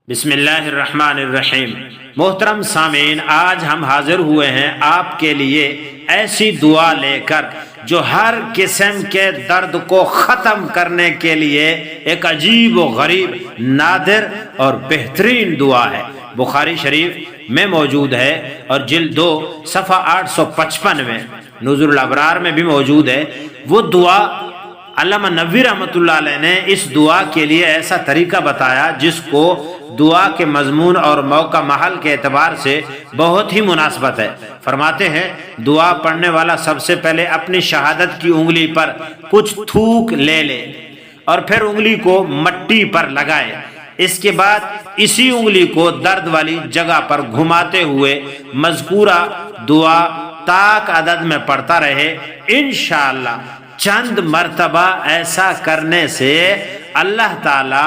بسم اللہ الرحمن الرحیم۔ محترم سامعین، آج ہم حاضر ہوئے ہیں آپ کے لیے ایسی دعا لے کر جو ہر قسم کے درد کو ختم کرنے کے لیے ایک عجیب و غریب، نادر اور بہترین دعا ہے۔ بخاری شریف میں موجود ہے اور جلد 2 صفحہ 855 میں، نزول الابرار میں بھی موجود ہے۔ وہ دعا علامہ نووی رحمۃ اللہ علیہ نے اس دعا کے لیے ایسا طریقہ بتایا جس کو دعا کے مضمون اور موقع محل کے اعتبار سے بہت ہی مناسبت ہے۔ فرماتے ہیں دعا پڑھنے والا سب سے پہلے اپنی شہادت کی انگلی پر کچھ تھوک لے لے اور پھر انگلی کو مٹی پر لگائے۔ اس کے بعد اسی انگلی کو درد والی جگہ پر گھماتے ہوئے مذکورہ دعا تاک عدد میں پڑھتا رہے۔ انشاءاللہ چند مرتبہ ایسا کرنے سے اللہ تعالی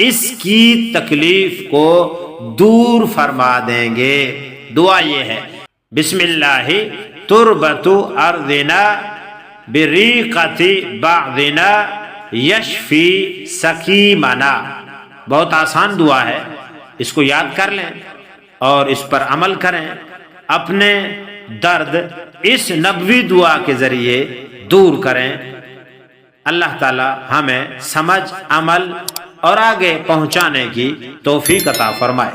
اس کی تکلیف کو دور فرما دیں گے۔ دعا یہ ہے: بسم اللہ تربت ارضنا بریقۃ بعضنا یشفی سقیمنا۔ بہت آسان دعا ہے، اس کو یاد کر لیں اور اس پر عمل کریں۔ اپنے درد اس نبوی دعا کے ذریعے دور کریں۔ اللہ تعالی ہمیں سمجھ، عمل اور آگے پہنچانے کی توفیق عطا فرمائے۔